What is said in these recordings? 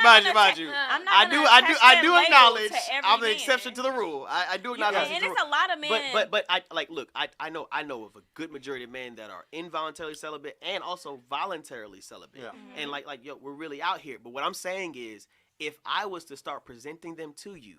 Mind you. I do acknowledge I'm the exception to the rule. I do acknowledge and it's a lot of men. But I know of a good majority of men that are involuntarily celibate and also voluntarily celibate. Yeah. And yo, we're really out here. But what I'm saying is, if I was to start presenting them to you,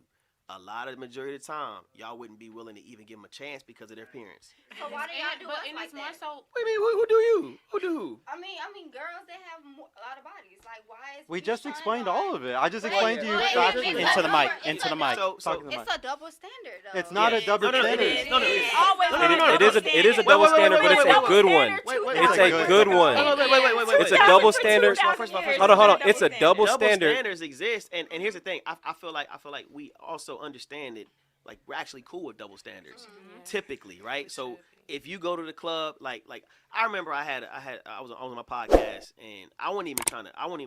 a lot of the majority of the time, y'all wouldn't be willing to even give them a chance because of their appearance. So why do y'all do us like that? What do you mean? Who do you? Who do who? I mean, girls that have a lot of bodies. Like, why is we just explained all of it. I just explained to you factually. Into the mic. Into the mic. So it's a double standard, though. It's not a double standard. It is a double standard, but it's a good one. It's a good one. Wait. It's a double standard. First of all, hold on. It's a double standard. Standards exist, and here's the thing. I feel like we also understand it. Like, we're actually cool with double standards, typically, right? So if you go to the club, like I remember I was on my podcast, and I don't even do the thing where I rate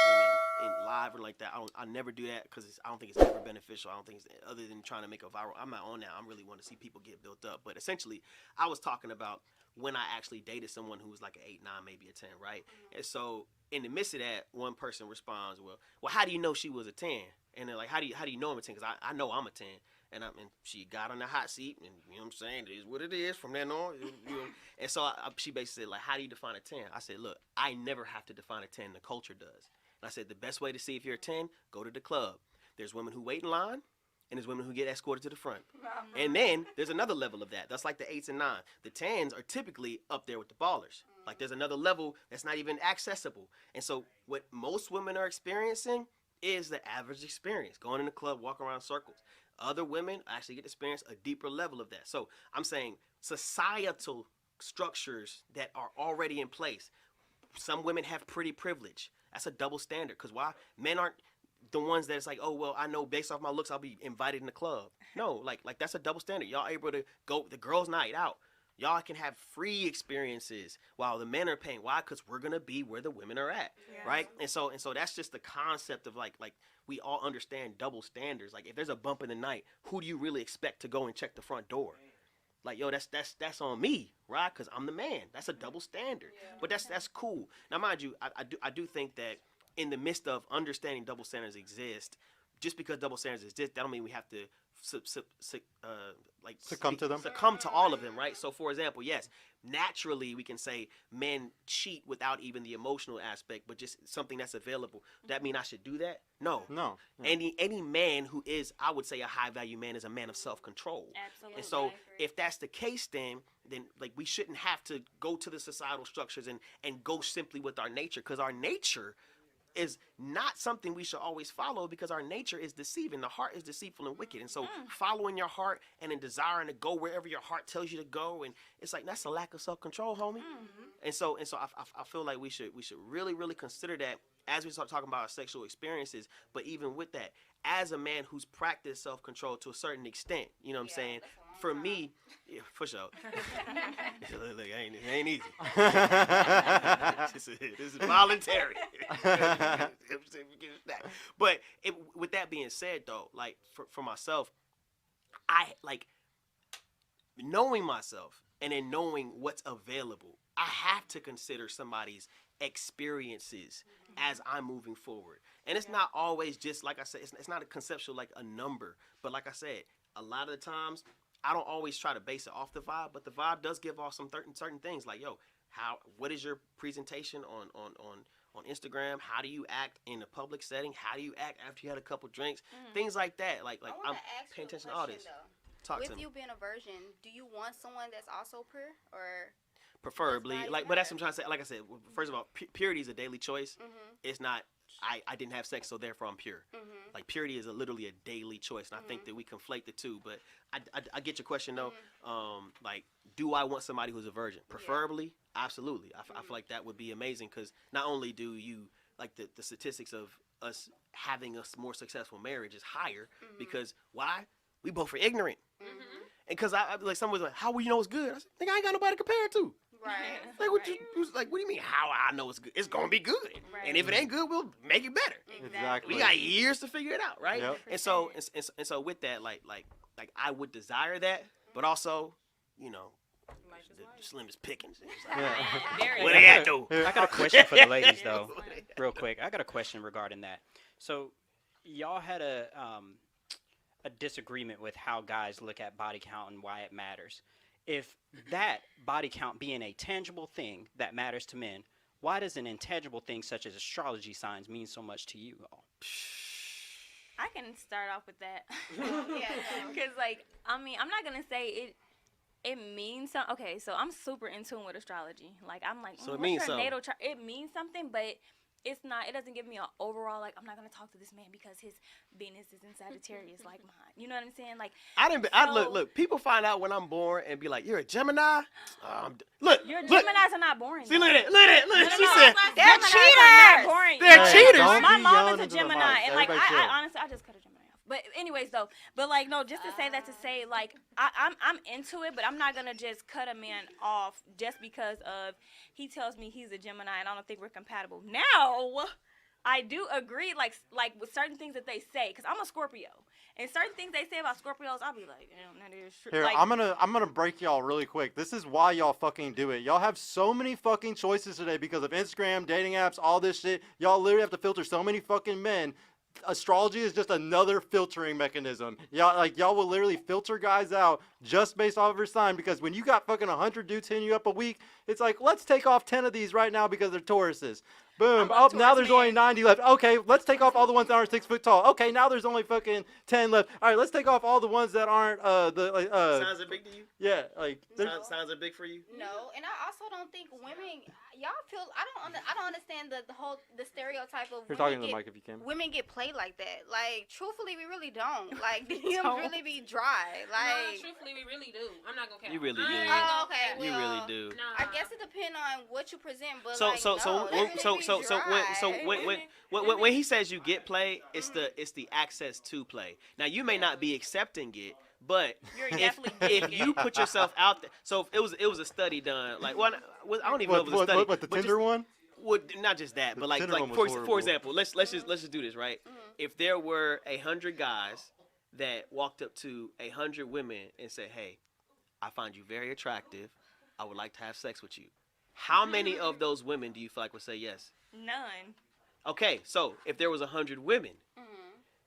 women in live or like that. I never do that because I don't think it's ever beneficial. I don't think it's other than trying to make a viral. I'm not on that. I really want to see people get built up. But essentially, I was talking about when I actually dated someone who was like an 8, 9, maybe a 10, right? And so in the midst of that, one person responds, well, how do you know she was a 10? And they're like, how do you know I'm a 10? Because I know I'm a 10. And she got on the hot seat, and you know what I'm saying, it is what it is from then on. You know. And so she basically said, like, how do you define a 10? I said, look, I never have to define a 10. The culture does. And I said, the best way to see if you're a 10, go to the club. There's women who wait in line, and there's women who get escorted to the front. And then there's another level of that. That's like the 8s and 9s. The 10s are typically up there with the ballers. Like, there's another level that's not even accessible. And so what most women are experiencing is the average experience. Going in the club, walking around circles. Other women actually get to experience a deeper level of that. So I'm saying societal structures that are already in place. Some women have pretty privilege. That's a double standard. Because why? Men aren't the ones that it's like, oh, well, I know based off my looks, I'll be invited in the club. No, like that's a double standard. Y'all able to go the girls' night out. Y'all can have free experiences while the men are paying. Why? Because we're gonna be where the women are at, right? And so that's just the concept of like we all understand double standards. Like, if there's a bump in the night, who do you really expect to go and check the front door? Like, yo, that's on me, right? Because I'm the man. That's a double standard. But that's cool. Now, mind you, I do think that in the midst of understanding double standards exist, just because double standards exist, that don't mean we have to succumb to them. Succumb to all of them, right? So, for example, yes, naturally we can say men cheat without even the emotional aspect, but just something that's available. Does that mean I should do that? No. Any man who is, I would say, a high value man is a man of self control. Absolutely. And so, if that's the case, then like we shouldn't have to go to the societal structures and go simply with our nature, because our nature is not something we should always follow, because our nature is deceiving. The heart is deceitful and wicked. And so following your heart and in desiring to go wherever your heart tells you to go, and it's like, that's a lack of self-control, homie. And so I feel like we should really, really consider that as we start talking about our sexual experiences. But even with that, as a man who's practiced self-control to a certain extent, you know what I'm saying? For me, for sure. Look, it ain't easy. This is voluntary. But with that being said, though, like for myself, I like knowing myself and then knowing what's available. I have to consider somebody's experiences as I'm moving forward. And it's not always just, like I said, it's not a conceptual like a number. But like I said, a lot of the times, I don't always try to base it off the vibe, but the vibe does give off some certain things. Like, yo, what is your presentation on Instagram? How do you act in a public setting? How do you act after you had a couple drinks? Things like that. Like I'm paying attention to all this. Talk to me. With you being a virgin, do you want someone that's also pure, or preferably, but that's what I'm trying to say. Like I said, first of all, purity is a daily choice. It's not, I didn't have sex, so therefore I'm pure. Like, purity is literally a daily choice, and I think that we conflate the two. But I get your question, though. Like, do I want somebody who's a virgin? Preferably, absolutely. I feel like that would be amazing, because not only do you, like, the statistics of us having a more successful marriage is higher, because why? We both are ignorant. And because I like, someone was like, how will you know it's good? I said, nigga, I ain't got nobody to compare it to. right? Like, what do you mean? How I know it's good? It's gonna be good, and if it ain't good, we'll make it better. Exactly. We got years to figure it out, right? Yep. And so with that, like I would desire that, but also, the slimmest pickings. Very What they at though? I got a question for the ladies though, real quick. I got a question regarding that. So, y'all had a disagreement with how guys look at body count and why it matters. If that body count being a tangible thing that matters to men, why does an intangible thing such as astrology signs mean so much to you all? I can start off with that. Yeah. Because, like, I mean, I'm not going to say it means something. Okay, so I'm super in tune with astrology. Like, I'm like, So it what's means your something. natal chart? It means something, but it's not, it doesn't give me an overall, like, I'm not going to talk to this man because his Venus is in Sagittarius like mine. You know what I'm saying? Like, Look. People find out when I'm born and be like, "You're a Gemini." Look. Geminis are not boring. See, though. look at it. Look. She No, said, They're Geminis cheaters. are not Boring. They're Like, cheaters. Don't My be mom yelling is a into the Gemini, mic. and like Everybody chill. I honestly, I just cut a Gemini off. But anyways, though, but like no, just to say that to say like I'm into it, but I'm not gonna just cut a man off just because of he tells me he's a Gemini and I don't think we're compatible. Now, I do agree, like with certain things that they say, because I'm a Scorpio, and certain things they say about Scorpios, I'll be like, damn, that is true. Here, Like, I'm gonna break y'all really quick. This is why y'all fucking do it. Y'all have so many fucking choices today because of Instagram, dating apps, all this shit. Y'all literally have to filter so many fucking men. Astrology is just another filtering mechanism. Y'all will literally filter guys out just based off of their sign, because when you got fucking 100 dudes hitting you up a week, it's like, let's take off 10 of these right now because they're Tauruses. Boom. love Oh, now Taurus there's men. only 90 left. Okay, let's take off all the ones that aren't 6 foot tall. Okay, now there's only fucking 10 left. All right, let's take off all the ones that aren't Signs are big to you? yeah, like there's- Signs are big for you? No, and I also don't think women. Y'all feel. I don't understand the whole stereotype of You're women talking to get, the mic if you can. women get played like that. Like, truthfully, we really don't. Like, DMs Don't. really be dry. No, Like, truthfully, we really do. I'm not gonna care. You really I do. ain't gonna Oh, okay, care. You well, really do. No. I guess it depends on what you present. But So like, so no, they really be dry. when he says you get play, it's the access to play. Now you may not be accepting it, but You're if, definitely if getting you it. put yourself out there, so if it was a study done, like I don't even know if it was a study. What, the but Tinder just- one? Well, not just that, The but like Tinder like one was for horrible. example, let's just do this, right? If there were 100 guys that walked up to 100 women and said, "Hey, I find you very attractive. I would like to have sex with you." How many of those women do you feel like would say yes? None. Okay, so if there was 100 women Mhm.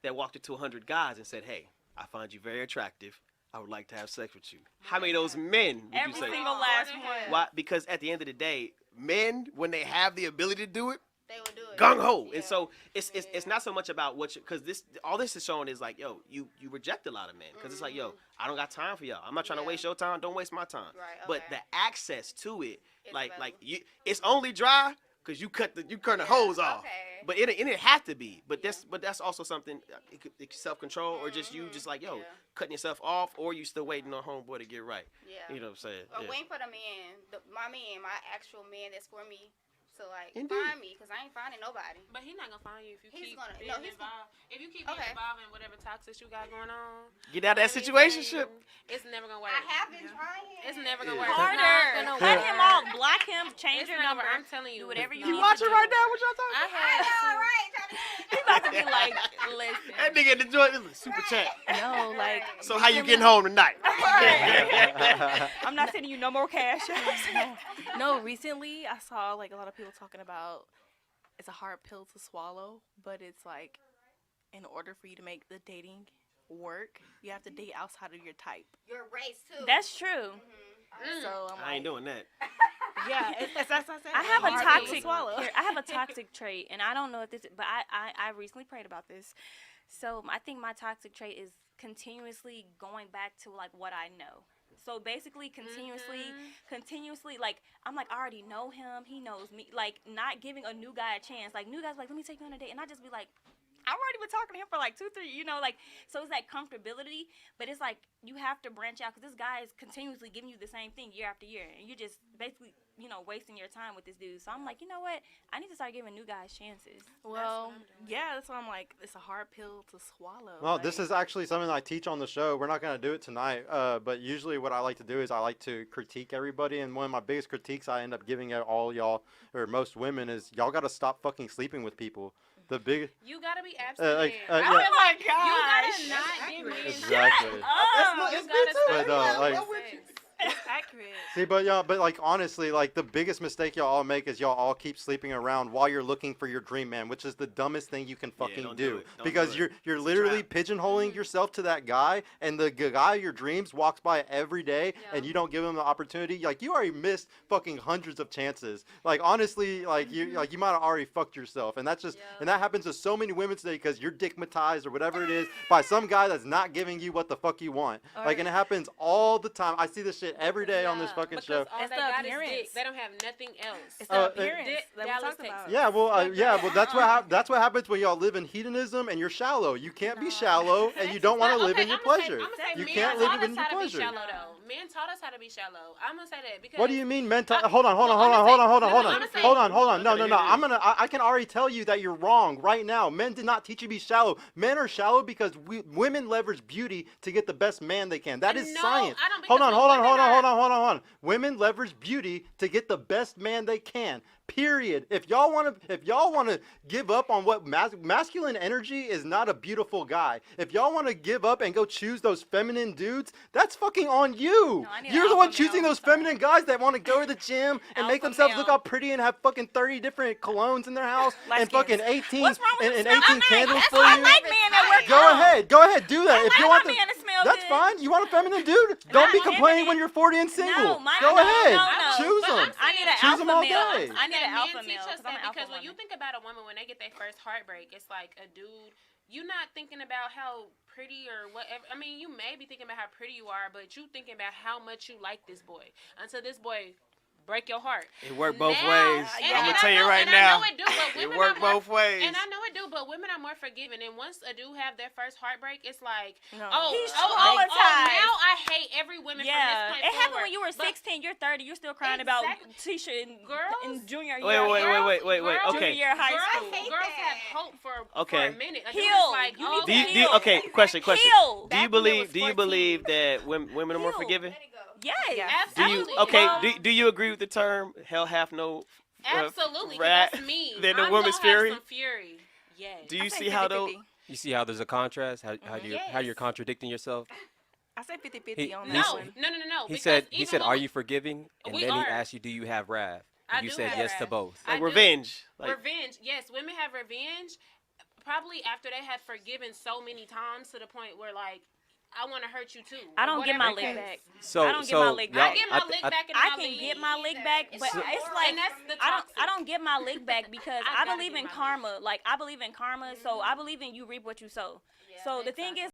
that walked up to 100 guys and said, "Hey, I find you very attractive. I would like to have sex with you." How many of those men would Every you say? single last one. Why? Because at the end of the day, men, when they have the ability to do it, They will do it. gung ho. Yeah. And so it's not so much about what you, because all this is showing is like, yo, you reject a lot of men because it's like, yo, I don't got time for y'all. I'm not trying to Yeah. waste your time. Don't waste my time. Right, But okay. the access to it, It's like available. it's only dry because you cut the hose off. Okay. But it have to be. But that's also something, it's self-control, or just you just like, yo, Yeah. cutting yourself off, or you still waiting on homeboy to get right. Yeah. You know what I'm saying? Or Yeah. waiting for the man, my actual man that's for me, to like Indeed. find me, because I ain't finding nobody. But he's not gonna find you if you He's keep gonna- being no, he's involved. If you keep being Okay. involved in whatever toxic you got going on, Get out of that situationship. it's never gonna work. I have been trying. It's never gonna Yeah. work. Harder. It's not gonna Cut work. him off. Block him. Change It's your not number. gonna- I'm telling you. Do whatever you You need watching to right do. now? What y'all talking? I I had know, right? He about to be like, listen. That nigga in the joint is super chat. No, like. So how you getting home tonight? I'm not sending you no more cash. No, recently I saw like a lot of people talking about it's a hard pill to swallow, but it's like in order for you to make the dating work, you have to date outside of your type. Your race too. That's true. So I'm I ain't like, doing that. yeah, that's what I said. I have a Hard pill to toxic. swallow. Here, I have a toxic trait, and I don't know if this, but I recently prayed about this. So I think my toxic trait is continuously going back to like what I know. So basically, continuously, like I'm like I already know him, he knows me. Like not giving a new guy a chance. Like new guys like, let me take you on a date, and I just be like, I've already been talking to him for like 2-3, like, so it's that comfortability, but it's like you have to branch out because this guy is continuously giving you the same thing year after year, and you're just basically, wasting your time with this dude. So I'm like, you know what? I need to start giving new guys chances. Well, yeah, that's why I'm like, it's a hard pill to swallow. Well, like, this is actually something I teach on the show. We're not going to do it tonight, but usually what I like to do is I like to critique everybody, and one of my biggest critiques I end up giving at all y'all, or most women, is y'all got to stop fucking sleeping with people. The big... You gotta be abstinent. yeah. Oh my You gosh! gotta not get with Exactly. Oh, You gotta But, stop like- having sex. accurate. See, but like honestly, like the biggest mistake y'all all make is y'all all keep sleeping around while you're looking for your dream man, which is the dumbest thing you can fucking don't do. do it. Don't Because do it. you're It's a literally trap. pigeonholing yourself to that guy, and the guy of your dreams walks by every day, and you don't give him the opportunity. Like you already missed fucking hundreds of chances. Like honestly, like you might have already fucked yourself, and that's just and that happens to so many women today because you're dickmatized or whatever it is by some guy that's not giving you what the fuck you want. Like, and it happens all the time. I see this shit every day on this fucking show. All It's they the got appearance. is dick. They don't have nothing else. It's the appearance that we Dallas, talked Texas. about. Yeah, well, that's what happens when y'all live in hedonism and you're shallow. You can't be shallow, and you don't want to live in your pleasure. You can't live in your pleasure. Men taught us how to be shallow. I'm gonna say that because. What do you mean mental? I- Hold on. no, I'm saying- Hold on. No. I can already tell you that you're wrong right now. Men did not teach you to be shallow. Men are shallow because women leverage beauty to get the best man they can. That is No, science. I don't, Hold on. because women Women leverage beauty to get the best man they can. Period. If y'all want to give up on what masculine energy is not a beautiful guy. If y'all want to give up and go choose those feminine dudes, that's fucking on you. No, I need You're an the one alpha choosing male. those feminine guys that want to go to the gym and make Alpha themselves look male. all pretty and have fucking 30 different colognes in their house Light and skins. fucking 18 What's wrong with and them 18 smelling candles nice? for I you. like men that work Go ahead, do that. If you want my man to smell that's good. fine. You want a feminine dude? Don't be Not complaining feminine. when you're 40 and single. No, my Go no, ahead, no. choose But I'm them. I need an Choose them alpha all male. day. I need an men alpha teach male us because I'm an that alpha because when you woman. think about a woman when they get their first heartbreak, it's like a dude. You're not thinking about how pretty or whatever. I mean, you may be thinking about how pretty you are, but you thinking about how much you like this boy until this boy break your heart. It worked both Now- ways. and- I'm and gonna I tell you know- right and I now. know it do, but It women worked are more- both ways. And I know it do, but women are more forgiving. And once a dude have their first heartbreak, it's like, No. He's now traumatized. I hate every woman Yeah, from this point it happened forward. when you were But 16. You're 30. You're still crying about Exactly. Tisha in Girls- junior year. Wait. girls- Okay. Junior year of high Girls, school. hate girls that. have hope for Okay. a minute. A dude Heal. is like, You oh, need to Do you, heal. okay, question. Heal. Do you Back when it was believe 14. that women are more Heal. forgiving? Let it go. Yes. Do you Absolutely. okay? Well, Do you agree with the term "hell hath no"? Absolutely, 'cause rat that's me. than the I'm woman's gonna have fury? some fury. Yes. Do you I say see how though? 50-50. You see how there's a contrast? How you're Yes. contradicting yourself? I say 50-50 He- on he that s- one. No. He because said, even "Are when you forgiving?" And We then he are. asked you, "Do you have wrath?" I And you do said have yes to wrath. both. I Like do. revenge. Like Revenge, yes, women have revenge. Probably after they have forgiven so many times to the point where like I want to hurt you too. I or don't get my whatever lick the back. case. So, I don't get my lick back. I get my lick back in I my can league. get my lick back, but So- it's And like that's the I toxic. don't get my lick back because I I gotta believe get in my lick. karma. Like I believe in karma, so I believe in you reap what you sow. So the thing is,